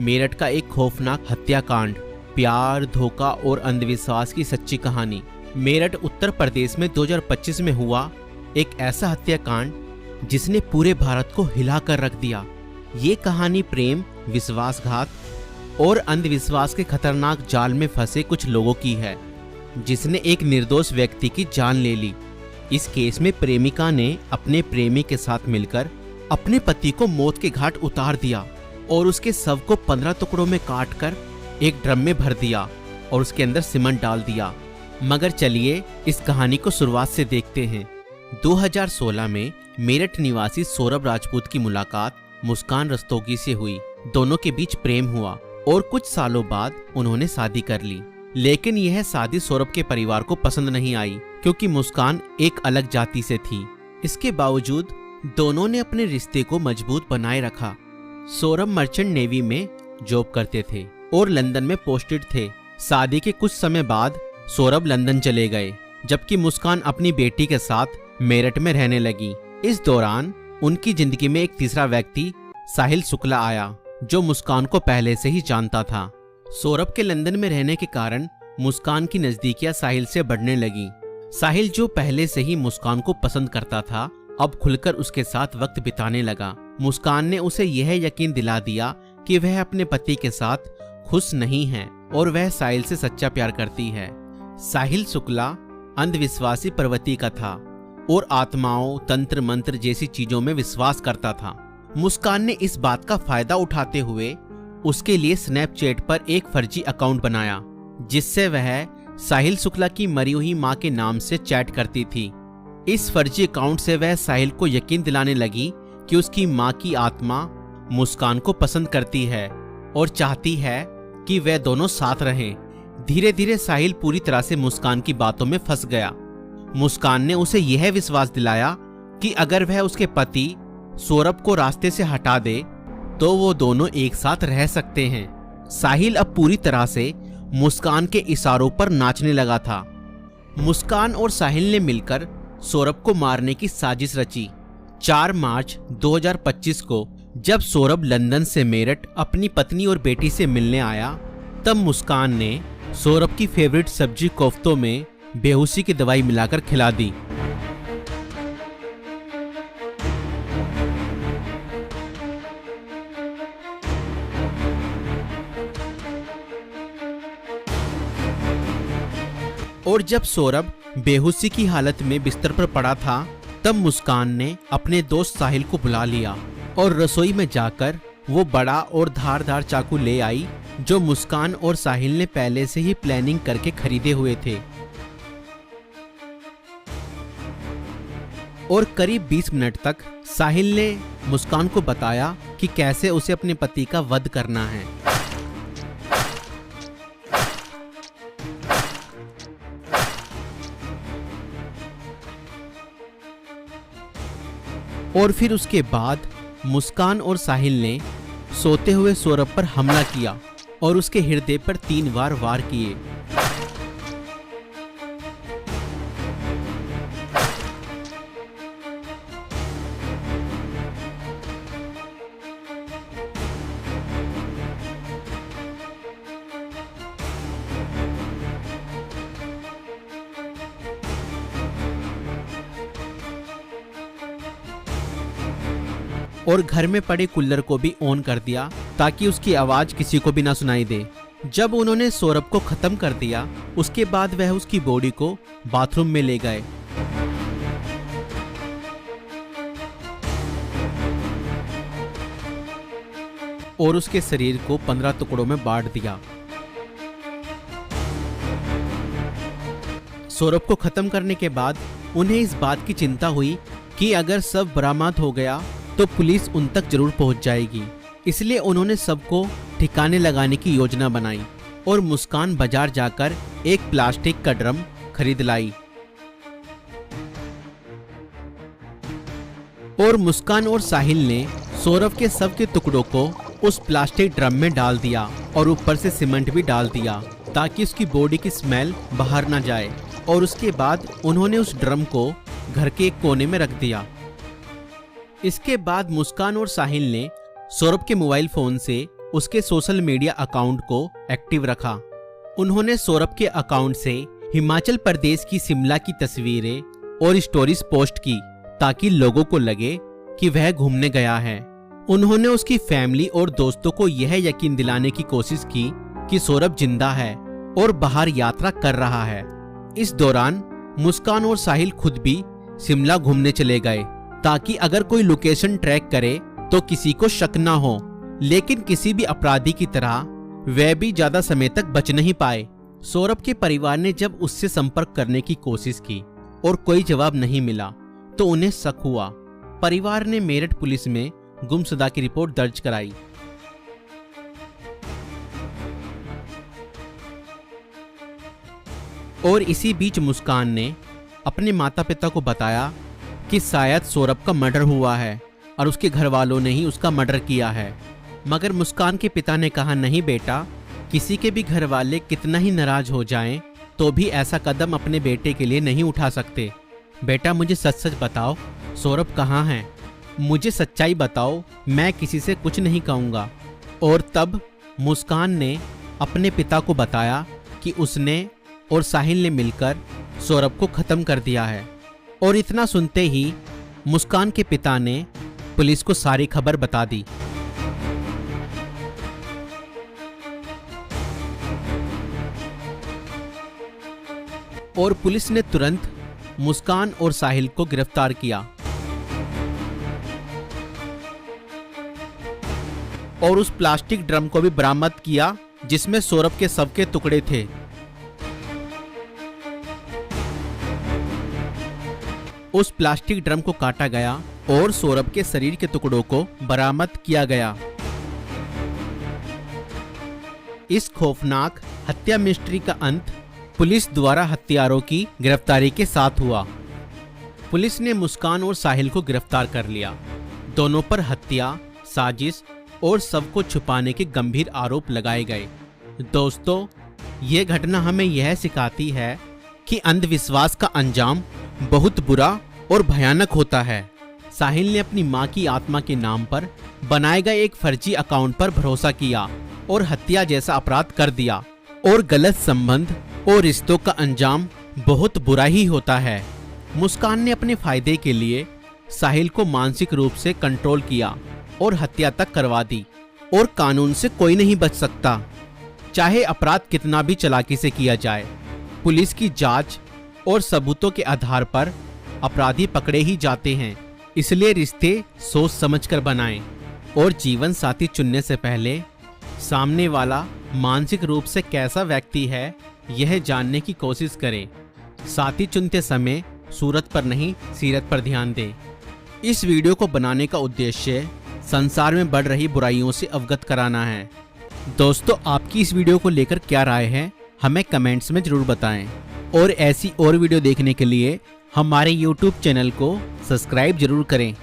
मेरठ का एक खौफनाक हत्याकांड, प्यार, धोखा और अंधविश्वास की सच्ची कहानी। मेरठ उत्तर प्रदेश में 2025 में हुआ एक ऐसा हत्याकांड जिसने पूरे भारत को हिलाकर रख दिया। ये कहानी प्रेम, विश्वासघात और अंधविश्वास के खतरनाक जाल में फंसे कुछ लोगों की है, जिसने एक निर्दोष व्यक्ति की जान ले ली। इस केस में प्रेमिका ने अपने प्रेमी के साथ मिलकर अपने पति को मौत के घाट उतार दिया और उसके शव को 15 टुकड़ों में काटकर एक ड्रम में भर दिया और उसके अंदर सीमेंट डाल दिया। मगर चलिए इस कहानी को शुरुआत से देखते हैं। 2016 में मेरठ निवासी सौरभ राजपूत की मुलाकात मुस्कान रस्तोगी से हुई। दोनों के बीच प्रेम हुआ और कुछ सालों बाद उन्होंने शादी कर ली। लेकिन यह शादी सौरभ के परिवार को पसंद नहीं आई, क्योंकि मुस्कान एक अलग जाति से थी। इसके बावजूद दोनों ने अपने रिश्ते को मजबूत बनाए रखा। सौरभ मर्चेंट नेवी में जॉब करते थे और लंदन में पोस्टेड थे। शादी के कुछ समय बाद सौरभ लंदन चले गए, जबकि मुस्कान अपनी बेटी के साथ मेरठ में रहने लगी। इस दौरान उनकी जिंदगी में एक तीसरा व्यक्ति साहिल शुक्ला आया, जो मुस्कान को पहले से ही जानता था। सौरभ के लंदन में रहने के कारण मुस्कान की नजदीकियां साहिल से बढ़ने लगी। साहिल, जो पहले से ही मुस्कान को पसंद करता था, अब खुलकर उसके साथ वक्त बिताने लगा। मुस्कान ने उसे यह यकीन दिला दिया कि वह अपने पति के साथ खुश नहीं है और वह साहिल से सच्चा प्यार करती है। साहिल शुक्ला अंधविश्वासी प्रवृत्ति का था और आत्माओं, तंत्र मंत्र जैसी चीजों में विश्वास करता था। मुस्कान ने इस बात का फायदा उठाते हुए उसके लिए स्नैपचैट पर एक फर्जी अकाउंट बनाया, जिससे वह साहिल शुक्ला की मरी हुई मां के नाम से चैट करती थी। इस फर्जी अकाउंट से वह साहिल को यकीन दिलाने लगी कि उसकी मां की आत्मा मुस्कान को पसंद करती है और चाहती है कि वे दोनों साथ रहें। धीरे धीरे साहिल पूरी तरह से मुस्कान की बातों में फंस गया। मुस्कान ने उसे यह विश्वास दिलाया कि अगर वह उसके पति सौरभ को रास्ते से हटा दे तो वो दोनों एक साथ रह सकते हैं। साहिल अब पूरी तरह से मुस्कान के इशारों पर नाचने लगा था। मुस्कान और साहिल ने मिलकर सौरभ को मारने की साजिश रची। 4 मार्च 2025 को जब सौरभ लंदन से मेरठ अपनी पत्नी और बेटी से मिलने आया, तब मुस्कान ने सौरभ की फेवरेट सब्जी कोफ्तों में बेहोशी की दवाई मिलाकर खिला दी। और जब सौरभ बेहोशी की हालत में बिस्तर पर पड़ा था, तब मुस्कान ने अपने दोस्त साहिल को बुला लिया और रसोई में जाकर वो बड़ा और धारदार चाकू ले आई, जो मुस्कान और साहिल ने पहले से ही प्लानिंग करके खरीदे हुए थे। और करीब 20 मिनट तक साहिल ने मुस्कान को बताया कि कैसे उसे अपने पति का वध करना है। और फिर उसके बाद मुस्कान और साहिल ने सोते हुए सौरभ पर हमला किया और उसके हृदय पर 3 बार वार किए। और घर में पड़े कूलर को भी ऑन कर दिया ताकि उसकी आवाज किसी को भी ना सुनाई दे। जब उन्होंने सौरभ को खत्म कर दिया, उसके बाद वह उसकी बॉडी को बाथरूम में ले गए। और उसके शरीर को 15 टुकड़ों में बांट दिया। सौरभ को खत्म करने के बाद उन्हें इस बात की चिंता हुई कि अगर सब बरामद हो गया तो पुलिस उन तक जरूर पहुंच जाएगी। इसलिए उन्होंने सबको ठिकाने लगाने की योजना बनाई और मुस्कान बाजार जाकर एक प्लास्टिक का ड्रम खरीद लाई। और मुस्कान और साहिल ने सौरभ के शव के टुकड़ों को उस प्लास्टिक ड्रम में डाल दिया और ऊपर से सीमेंट भी डाल दिया ताकि उसकी बॉडी की स्मेल बाहर ना जाए। और उसके बाद उन्होंने उस ड्रम को घर के एक कोने में रख दिया। इसके बाद मुस्कान और साहिल ने सौरभ के मोबाइल फोन से उसके सोशल मीडिया अकाउंट को एक्टिव रखा। उन्होंने सौरभ के अकाउंट से हिमाचल प्रदेश की शिमला की तस्वीरें और स्टोरीज पोस्ट की ताकि लोगों को लगे कि वह घूमने गया है। उन्होंने उसकी फैमिली और दोस्तों को यह यकीन दिलाने की कोशिश की कि सौरभ जिंदा है और बाहर यात्रा कर रहा है। इस दौरान मुस्कान और साहिल खुद भी शिमला घूमने चले गए ताकि अगर कोई लोकेशन ट्रैक करे तो किसी को शक ना हो, लेकिन किसी भी अपराधी की तरह वह भी ज्यादा समय तक बच नहीं पाए। सौरभ के परिवार ने जब उससे संपर्क करने की कोशिश की और कोई जवाब नहीं मिला तो उन्हें शक हुआ। परिवार ने मेरठ पुलिस में गुमशुदा की रिपोर्ट दर्ज कराई। और इसी बीच मुस्कान ने अपने माता पिता को बताया कि शायद सौरभ का मर्डर हुआ है और उसके घर वालों ने ही उसका मर्डर किया है। मगर मुस्कान के पिता ने कहा, नहीं बेटा, किसी के भी घर वाले कितना ही नाराज हो जाएं तो भी ऐसा कदम अपने बेटे के लिए नहीं उठा सकते। बेटा, मुझे सच सच बताओ, सौरभ कहाँ है? मुझे सच्चाई बताओ, मैं किसी से कुछ नहीं कहूँगा। और तब मुस्कान ने अपने पिता को बताया कि उसने और साहिल ने मिलकर सौरभ को खत्म कर दिया है। और इतना सुनते ही मुस्कान के पिता ने पुलिस को सारी खबर बता दी। और पुलिस ने तुरंत मुस्कान और साहिल को गिरफ्तार किया और उस प्लास्टिक ड्रम को भी बरामद किया जिसमें सौरभ के शव के टुकड़े थे। उस प्लास्टिक ड्रम को काटा गया और सौरभ के शरीर के टुकड़ों को बरामद किया गया। इस खौफनाक हत्या मिस्ट्री का अंत पुलिस द्वारा हत्यारों की गिरफ्तारी के साथ हुआ। पुलिस ने मुस्कान और साहिल को गिरफ्तार कर लिया। दोनों पर हत्या, साजिश और शव को छुपाने के गंभीर आरोप लगाए गए। दोस्तों, ये घटना हमें यह सिखाती है कि अंधविश्वास का अंजाम बहुत बुरा और भयानक होता है। साहिल ने अपनी मां की आत्मा के नाम पर बनाए गए एक फर्जी अकाउंट पर भरोसा किया और हत्या जैसा अपराध कर दिया। और गलत संबंध और रिश्तों का अंजाम बहुत बुरा ही होता है। मुस्कान ने अपने फायदे के लिए साहिल को मानसिक रूप से कंट्रोल किया और हत्या तक करवा दी। और कानून से कोई नहीं बच सकता, चाहे अपराध कितना भी चालाकी से किया जाए। पुलिस की जांच और सबूतों के आधार पर अपराधी पकड़े ही जाते हैं। इसलिए रिश्ते सोच समझकर बनाएं और जीवन साथी चुनने से पहले सामने वाला मानसिक रूप से कैसा व्यक्ति है यह जानने की कोशिश करें। साथी चुनते समय सूरत पर नहीं, सीरत पर ध्यान दें। इस वीडियो को बनाने का उद्देश्य संसार में बढ़ रही बुराइयों से अवगत कराना है। दोस्तों, आपकी इस वीडियो को लेकर क्या राय है हमें कमेंट्स में जरूर बताएं। और ऐसी और वीडियो देखने के लिए हमारे YouTube चैनल को सब्सक्राइब जरूर करें।